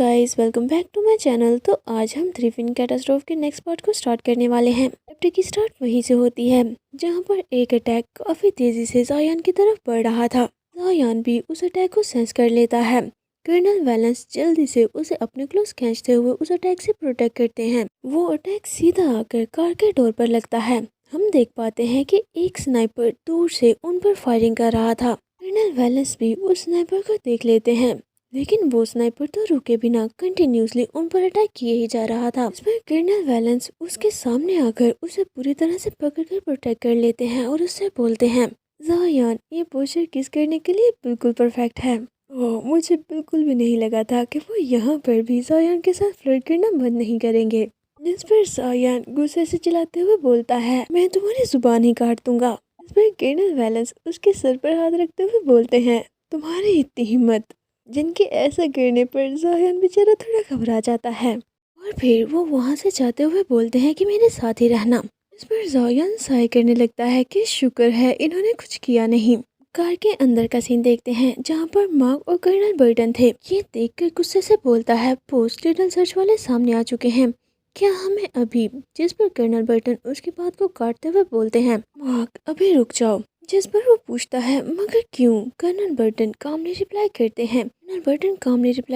Guys, welcome back to my channel. तो आज हम थ्री फिन कैटास्ट्रोफ के नेक्स्ट पार्ट को स्टार्ट करने वाले हैं। चैप्टर की स्टार्ट वहीं से होती है जहां पर एक अटैक काफी तेजी से जायान की तरफ बढ़ रहा था। जायान भी उस अटैक को सेंस कर लेता है। कर्नल वैलेंस जल्दी से उसे अपने क्लोज खींचते हुए उस अटैक से प्रोटेक्ट करते हैं। वो अटैक सीधा आकर कार के डोर पर लगता है। हम देख पाते हैं कि एक स्नाइपर दूर से उन पर फायरिंग कर रहा था। कर्नल वैलेंस भी उस स्नाइपर को देख लेते हैं, लेकिन वो स्नाइपर तो रुके बिना कंटिन्यूसली उन पर अटैक किए ही जा रहा था। इस पर कर्नल वैलेंस उसके सामने आकर उसे पूरी तरह से पकड़कर प्रोटेक्ट कर लेते हैं और उससे बोलते हैं, जायान, ये पोस्टर किस करने के लिए बिल्कुल परफेक्ट है। ओह, मुझे बिल्कुल भी नहीं लगा था कि वो यहाँ पर भी जायान के साथ फ्लर्ट करना बंद नहीं करेंगे। जिस पर जायान गुस्से से चिल्लाते हुए बोलता है, मैं तुम्हारी जुबान ही काट दूंगा। इस पर कर्नल वैलेंस उसके सर पर हाथ रखते हुए बोलते हैं, तुम्हारी इतनी हिम्मत। जिनके ऐसा गिरने पर जायान बेचारा थोड़ा घबरा जाता है और फिर वो वहां से जाते हुए बोलते हैं कि मेरे साथ ही रहना। इस पर जायान साय करने लगता है कि शुक्र है इन्होंने कुछ किया नहीं। कार के अंदर का सीन देखते हैं जहां पर मार्क और कर्नल बर्टन थे। ये देखकर गुस्से से बोलता है, पोस्ट डिटेल सर्च वाले सामने आ चुके हैं, क्या हमें अभी। जिस पर कर्नल बर्टन उसकी बात को काटते हुए बोलते हैं, मार्क अभी रुक जाओ। जिस पर वो पूछता है, मगर क्यों। कर्नल बर्टन कामली रिप्लाई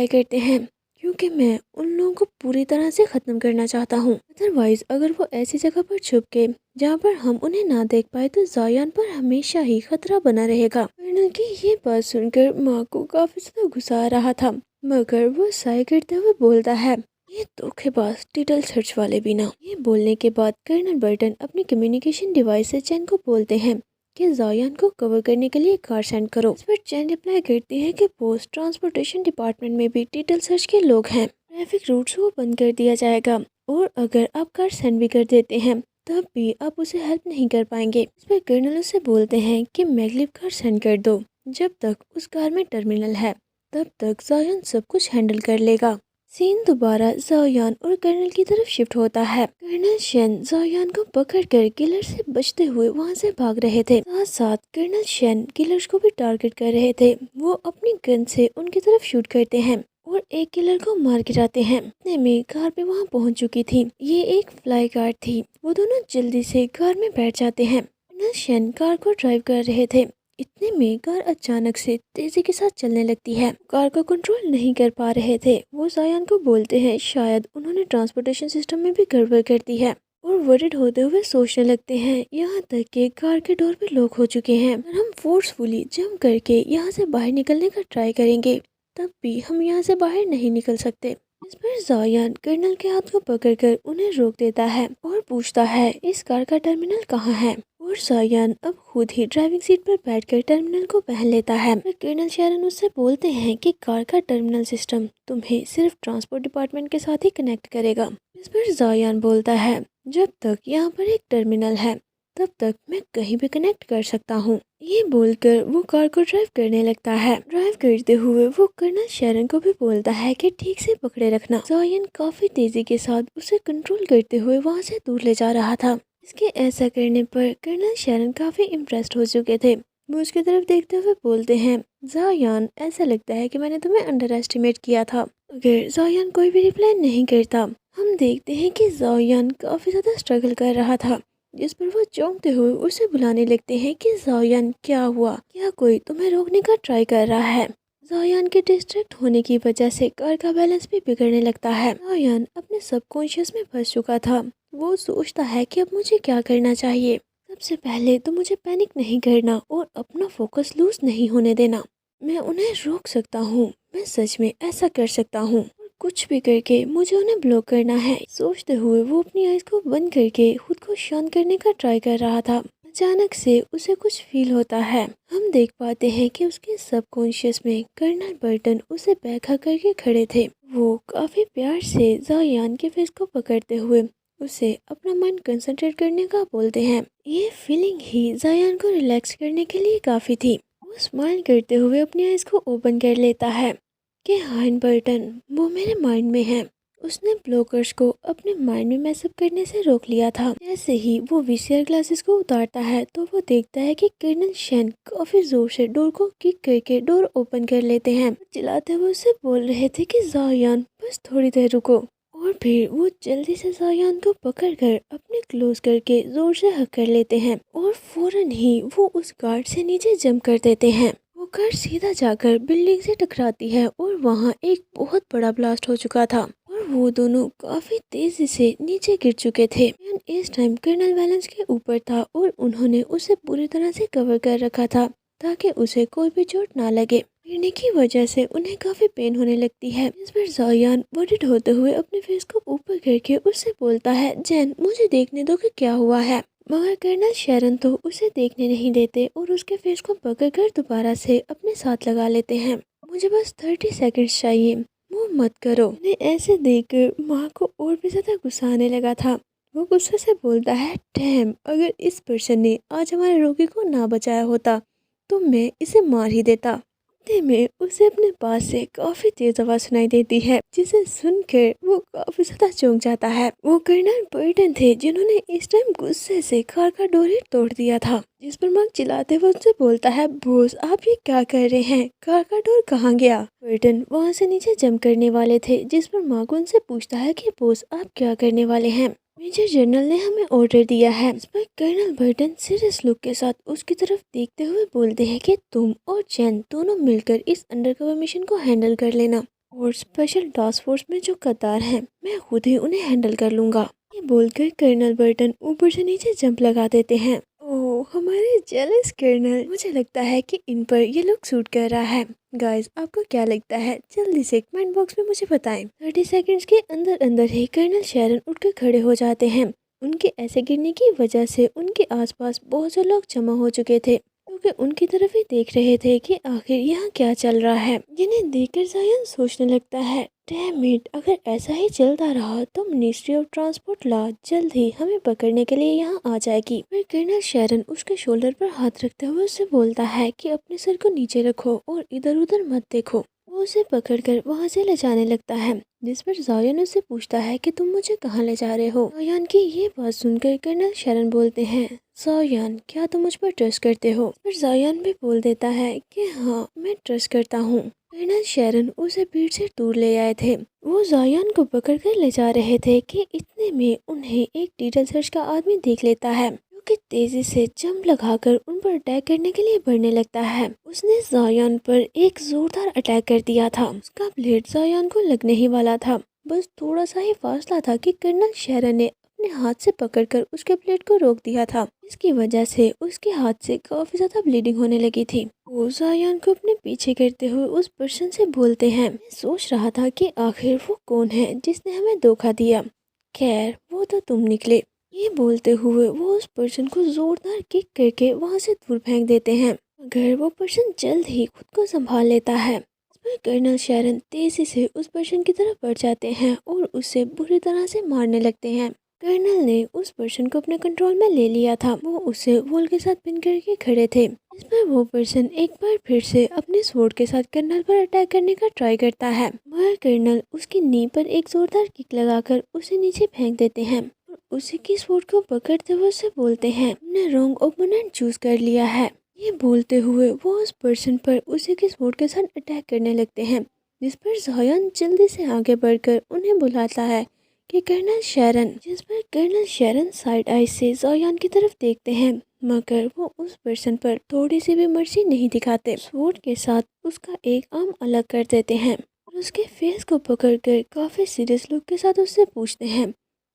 करते हैं, क्योंकि मैं उन लोगों को पूरी तरह से खत्म करना चाहता हूँ। अदरवाइज अगर वो ऐसी जगह पर छुप के जहाँ पर हम उन्हें ना देख पाए तो जायान पर हमेशा ही खतरा बना रहेगा। कर्नल की ये बात सुनकर माँ को काफी ज्यादा गुस्सा आ रहा था, मगर वो साय करते हुए बोलता है, ये धोखेबाज डिटेल सर्च वाले भी ना। ये बोलने के बाद कर्नल बर्टन अपनी कम्युनिकेशन डिवाइस से चैन को बोलते हैं कि जायान को कवर करने के लिए कार सेंड करो। इस पर चैन रिप्लाई करती है कि पोस्ट ट्रांसपोर्टेशन डिपार्टमेंट में भी डिटेल सर्च के लोग हैं, ट्रैफिक रूट्स को बंद कर दिया जाएगा और अगर आप कार सेंड भी कर देते हैं तब भी आप उसे हेल्प नहीं कर पाएंगे। इस पर कर्नल उसे बोलते हैं कि मैगलिव कार सेंड कर दो, जब तक उस कार में टर्मिनल है तब तक जायान सब कुछ हैंडल कर लेगा। सीन दोबारा जायान और कर्नल की तरफ शिफ्ट होता है। कर्नल शेन जायान को पकड़कर किलर से बचते हुए वहां से भाग रहे थे। साथ साथ कर्नल शेन किलर्स को भी टारगेट कर रहे थे। वो अपनी गन से उनकी तरफ शूट करते हैं और एक किलर को मार गिराते हैं। इतने में कार पे वहां पहुंच चुकी थी। ये एक फ्लाई कार थी। वो दोनों जल्दी से कार में बैठ जाते हैं। कर्नल शेन कार को ड्राइव कर रहे थे। इतने में कार अचानक से तेजी के साथ चलने लगती है। कार को कंट्रोल नहीं कर पा रहे थे। वो जायान को बोलते हैं शायद उन्होंने ट्रांसपोर्टेशन सिस्टम में भी गड़बड़ कर दी है और वरिड होते हुए सोचने लगते हैं, यहाँ तक कि कार के डोर पे लॉक हो चुके हैं और हम फोर्सफुली जंप करके यहाँ से बाहर निकलने का ट्राई करेंगे तब भी हम यहाँ से बाहर नहीं निकल सकते। इस पर जायान कर्नल के हाथ को पकड़कर उन्हें रोक देता है और पूछता है, इस कार का टर्मिनल कहाँ है। और जायान अब खुद ही ड्राइविंग सीट पर बैठकर टर्मिनल को पहन लेता है। कर्नल शेरन उससे बोलते हैं कि कार का टर्मिनल सिस्टम तुम्हें सिर्फ ट्रांसपोर्ट डिपार्टमेंट के साथ ही कनेक्ट करेगा। इस पर जायान बोलता है, जब तक यहाँ पर एक टर्मिनल है तब तक मैं कहीं भी कनेक्ट कर सकता हूँ। ये बोलकर वो कार को ड्राइव करने लगता है। ड्राइव करते हुए वो कर्नल शेरन को भी बोलता है कि ठीक से पकड़े रखना। जायान काफी तेजी के साथ उसे कंट्रोल करते हुए वहाँ से दूर ले जा रहा था। इसके ऐसा करने पर कर्नल शेरन काफी इम्प्रेस्ड हो चुके थे। वो उसकी तरफ देखते हुए बोलते हैं, जायान, ऐसा लगता है कि मैंने तुम्हें अंडर एस्टिमेट किया था। अगर जायान कोई भी रिप्लाई नहीं करता, हम देखते हैं कि जायान काफी ज्यादा स्ट्रगल कर रहा था। जिस पर वो चौंकते हुए उसे बुलाने लगते हैं कि जायान, क्या हुआ, क्या कोई तुम्हें रोकने का ट्राई कर रहा है। जायान के डिस्ट्रैक्ट होने की वजह से कार का बैलेंस भी बिगड़ने लगता है। जायान अपने सबकॉन्शियस में फंस चुका था। वो सोचता है कि अब मुझे क्या करना चाहिए। सबसे पहले तो मुझे पैनिक नहीं करना और अपना फोकस लूज नहीं होने देना। मैं उन्हें रोक सकता हूँ, मैं सच में ऐसा कर सकता हूँ। कुछ भी करके मुझे उन्हें ब्लॉक करना है। सोचते हुए वो अपनी आइज को बंद करके खुद को शांत करने का ट्राई कर रहा था। अचानक से उसे कुछ फील होता है। हम देख पाते हैं कि उसके सबकॉन्शियस में कर्नल बर्टन उसे बैठा करके खड़े थे। वो काफी प्यार से जायान के फेस को पकड़ते हुए उसे अपना माइंड कंसंट्रेट करने का बोलते हैं। ये फीलिंग ही जायान को रिलैक्स करने के लिए काफी थी। वो स्माइल करते हुए अपनी आइज को ओपन कर लेता है कि हाइन बर्टन, वो मेरे माइंड में है। उसने ब्लॉकर्स को अपने माइंड में मैसअप करने से रोक लिया था। जैसे ही वो वीसीआर ग्लासेस को उतारता है तो वो देखता है कि कर्नल शेन काफी जोर से डोर को किक करके डोर ओपन कर लेते हैं। चिल्लाते हुए उसे बोल रहे थे कि जायान, बस थोड़ी देर रुको। और फिर वो जल्दी से जायान को पकड़कर अपने क्लोज करके जोर से हक कर लेते हैं और फौरन ही वो उस गार्ड से नीचे जंप कर देते हैं। वो कार सीधा जाकर बिल्डिंग से टकराती है और वहाँ एक बहुत बड़ा ब्लास्ट हो चुका था और वो दोनों काफी तेजी से नीचे गिर चुके थे। इस टाइम कर्नल बैलेंस के ऊपर था और उन्होंने उसे पूरी तरह से कवर कर रखा था ताकि उसे कोई भी चोट ना लगे। गिरने की वजह से उन्हें काफी पेन होने लगती है। इस पर जायान वरिड होते हुए अपने फेस को ऊपर करके उससे बोलता है, जेन मुझे देखने दो कि क्या हुआ है। मगर कर्नल शेरन तो उसे देखने नहीं देते और उसके फेस को पकड़कर दोबारा से अपने साथ लगा लेते हैं। मुझे बस 30 सेकंड्स चाहिए, वो मत करो। उन्हें ऐसे देखकर माँ को और भी ज्यादा गुस्सा आने लगा था। वो गुस्से से बोलता है, डैम, अगर इस पर्सन ने आज हमारे रोगी को ना बचाया होता तो मैं इसे मार ही देता। इतने में उसे अपने पास से काफी तेज आवाज सुनाई देती है जिसे सुनकर वो काफी ज्यादा चौंक जाता है। वो कर्नल बर्टन थे जिन्होंने इस टाइम गुस्से से कार का डोर ही तोड़ दिया था। जिस पर मार्क चिल्लाते हुए उनसे बोलता है, बॉस आप ये क्या कर रहे हैं, कार का डोर कहाँ गया। बर्टन वहाँ से नीचे जंप करने वाले थे जिस पर मार्क उनसे पूछता है कि बॉस आप क्या करने वाले हैं। मेजर जनरल ने हमें ऑर्डर दिया है। इस पर कर्नल बर्टन सीरियस लुक के साथ उसकी तरफ देखते हुए बोलते हैं कि तुम और चैन दोनों मिलकर इस अंडरकवर मिशन को हैंडल कर लेना और स्पेशल टास्क फोर्स में जो कतार हैं मैं खुद ही उन्हें हैंडल कर लूंगा। ये बोलकर कर्नल बर्टन ऊपर से नीचे जंप लगा देते हैं। ओह हमारे जेलस कर्नल, मुझे लगता है कि इन पर ये लुक सूट कर रहा है। गाइस आपको क्या लगता है, जल्दी से कमेंट बॉक्स में मुझे बताएं। 30 सेकंड्स के अंदर अंदर ही कर्नल शेरन उठकर खड़े हो जाते हैं। उनके ऐसे गिरने की वजह से उनके आसपास बहुत से लोग जमा हो चुके थे क्योंकि उनकी तरफ ही देख रहे थे कि आखिर यहाँ क्या चल रहा है। जिन्हें देखकर जायन सोचने लगता है, डैम इट, अगर ऐसा ही चलता रहा तो मिनिस्ट्री ऑफ ट्रांसपोर्ट लॉ जल्द ही हमें पकड़ने के लिए यहाँ आ जाएगी। फिर कर्नल शेरन उसके शोल्डर पर हाथ रखते हुए उससे बोलता है कि अपने सर को नीचे रखो और इधर उधर मत देखो। वो उसे पकड़कर वहाँ से ले जाने लगता है जिस पर जायन उससे पूछता है कि तुम मुझे कहाँ ले जा रहे हो। जायन की ये बात सुनकर कर्नल शेरन बोलते हैं, जायन क्या तुम मुझ पर ट्रस्ट करते हो। पर जायन भी बोल देता है कि हाँ मैं ट्रस्ट करता हूँ। कर्नल शेरन उसे भीड़ से दूर ले आए थे। वो जायन को पकड़ कर ले जा रहे थे कि इतने में उन्हें एक डिटेल सर्च का आदमी देख लेता है जो कि तेजी से जंप लगाकर उन पर अटैक करने के लिए बढ़ने लगता है। उसने जायन पर एक जोरदार अटैक कर दिया था। उसका ब्लेड जायन को लगने ही वाला था, बस थोड़ा सा ही फासला था कि कर्नल शेरन ने अपने हाथ से पकड़कर उसके ब्लेड को रोक दिया था। इसकी वजह से उसके हाथ से काफी ज्यादा ब्लीडिंग होने लगी थी। वो जायन को अपने पीछे करते हुए उस पर्सन से बोलते हैं, मैं सोच रहा था कि आखिर वो कौन है जिसने हमें धोखा दिया, खैर वो तो तुम निकले। ये बोलते हुए वो उस पर्सन को जोरदार किक करके वहाँ से दूर फेंक देते हैं मगर वो पर्सन जल्द ही खुद को संभाल लेता है। इस पर कर्नल शेरन तेजी से उस पर्सन की तरफ बढ़ जाते हैं और उसे बुरी तरह से मारने लगते हैं। कर्नल ने उस पर्सन को अपने कंट्रोल में ले लिया था। वो उसे वॉल के साथ पिन करके खड़े थे। इस पर वो पर्सन एक बार फिर से अपने स्वॉर्ड के साथ कर्नल पर अटैक करने का ट्राई करता है मगर कर्नल उसकी नी पर एक जोरदार किक लगाकर उसे नीचे फेंक देते हैं और उसी की स्वॉर्ड को पकड़ते हुए उसे बोलते हैं, तुमने रॉन्ग ओपोनेंट चूज कर लिया है। ये बोलते हुए वो उस पर्सन पर उसी की स्वॉर्ड के साथ अटैक करने लगते हैं जिस पर जायन जल्दी से आगे बढ़कर उन्हें बुलाता है कि कर्नल शेरन। जिस पर कर्नल शेरन साइड आई से जायन की तरफ देखते हैं मगर वो उस पर्सन पर थोड़ी सी भी मर्जी नहीं दिखाते। स्वॉर्ड के साथ उसका एक आर्म अलग कर देते हैं और उसके फेस को पकड़कर काफी सीरियस लुक के साथ उससे पूछते हैं,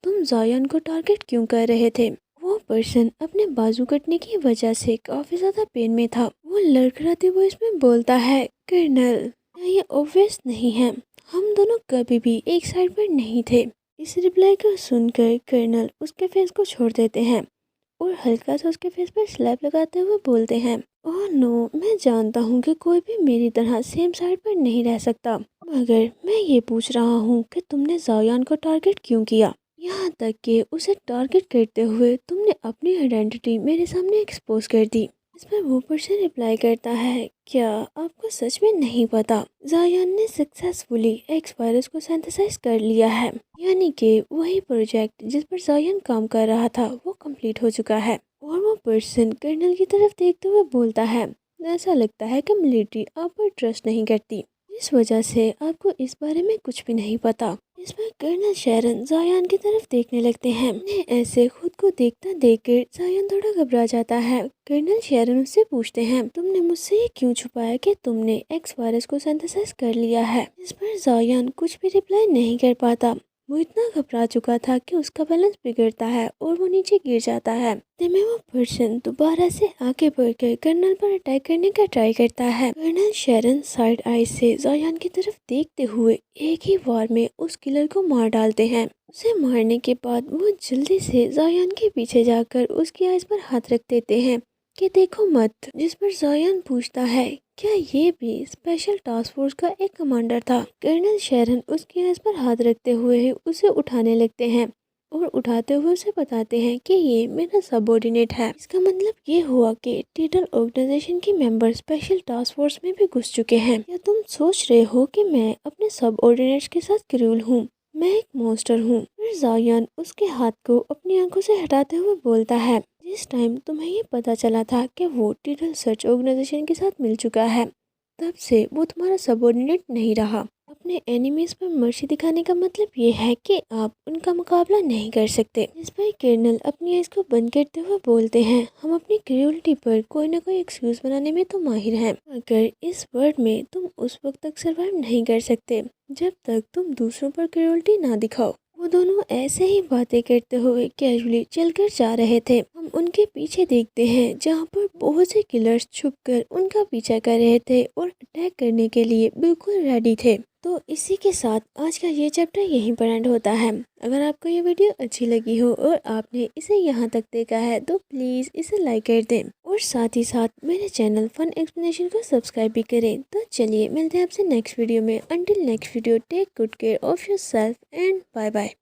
तुम जायन को टारगेट क्यों कर रहे थे। वो पर्सन अपने बाजू कटने की वजह से काफी ज्यादा पेन में था। वो लड़खड़ाते हुए इसमें बोलता है, कर्नल ये ऑब्वियस नहीं है, हम दोनों कभी भी एक साइड पर नहीं थे। इस रिप्लाई को सुनकर कर्नल उसके फेस को छोड़ देते हैं और हल्का सा उसके फेस पर स्लैप लगाते हुए बोलते हैं, ओह नो, मैं जानता हूँ कि कोई भी मेरी तरह सेम साइड पर नहीं रह सकता, मगर मैं ये पूछ रहा हूँ कि तुमने जायन को टारगेट क्यों किया, यहाँ तक कि उसे टारगेट करते हुए तुमने अपनी आइडेंटिटी मेरे सामने एक्सपोज कर दी। इस पर वो पर्सन रिप्लाई करता है, क्या आपको सच में नहीं पता, जायन ने सक्सेसफुली एक्स वायरस को सिंथेसाइज कर लिया है, यानी कि वही प्रोजेक्ट जिस पर जायन काम कर रहा था वो कंप्लीट हो चुका है। और वो पर्सन कर्नल की तरफ देखते हुए बोलता है, ऐसा लगता है कि मिलिट्री आप पर ट्रस्ट नहीं करती। इस वजह से आपको इस बारे में कुछ भी नहीं पता। इस पर कर्नल शेरन जायान की तरफ देखने लगते हैं। उन्हें ऐसे खुद को देखता देखकर जायान थोड़ा घबरा जाता है। कर्नल शेरन उससे पूछते हैं, तुमने मुझसे ये क्यों छुपाया कि तुमने एक्स वायरस को सिंथेसाइज कर लिया है? इस पर जायान कुछ भी रिप्लाई नहीं कर पाता। वो इतना घबरा चुका था कि उसका बैलेंस बिगड़ता है और वो नीचे गिर जाता है। इतने में वो पर्सन दोबारा से आगे बढ़कर कर्नल पर अटैक करने का ट्राई करता है। कर्नल शेरन साइड आई से जायान की तरफ देखते हुए एक ही वार में उस किलर को मार डालते हैं। उसे मारने के बाद वो जल्दी से जायान के पीछे जाकर उसकी आइज पर हाथ रख देते हैं कि देखो मत। जिस पर जायान पूछता है, क्या ये भी स्पेशल टास्क फोर्स का एक कमांडर था? कर्नल शेरन उसकी आइज पर हाथ रखते हुए ही उसे उठाने लगते हैं और उठाते हुए उसे बताते हैं कि ये मेरा सबऑर्डिनेट है। इसका मतलब ये हुआ कि टीटल ऑर्गेनाइजेशन के मेंबर स्पेशल टास्क फोर्स में भी घुस चुके हैं। क्या तुम सोच रहे हो कि मैं अपने सबऑर्डिनेट्स के साथ क्रूर हूँ? मैं एक मॉन्स्टर हूँ। फिर जायान उसके हाथ को अपनी आंखों से हटाते हुए बोलता है, जिस टाइम तुम्हें ये पता चला था कि वो टीटल सर्च ऑर्गेनाइजेशन के साथ मिल चुका है, तब से वो तुम्हारा सबऑर्डिनेट नहीं रहा। अपने एनिमीज पर मर्सी दिखाने का मतलब ये है कि आप उनका मुकाबला नहीं कर सकते। इस पर कर्नल अपनी आइज को बंद करते हुए बोलते हैं, हम अपनी क्रूरटी पर कोई ना कोई एक्सक्यूज बनाने में तो माहिर हैं, मगर इस वर्ल्ड में तुम उस वक्त तक सरवाइव नहीं कर सकते जब तक तुम दूसरों पर क्रूरटी ना दिखाओ। वो दोनों ऐसे ही बातें करते हुए कैजुअली चलकर जा रहे थे। हम उनके पीछे देखते हैं जहाँ पर बहुत से किलर्स छुपकर उनका पीछा कर रहे थे और अटैक करने के लिए बिल्कुल रेडी थे। तो इसी के साथ आज का ये चैप्टर यहीं पर एंड होता है। अगर आपको ये वीडियो अच्छी लगी हो और आपने इसे यहाँ तक देखा है तो प्लीज़ इसे लाइक कर दें और साथ ही साथ मेरे चैनल फन एक्सप्लेनेशन को सब्सक्राइब भी करें। तो चलिए मिलते हैं आपसे नेक्स्ट वीडियो में। Until next video, take good care of yourself and bye bye.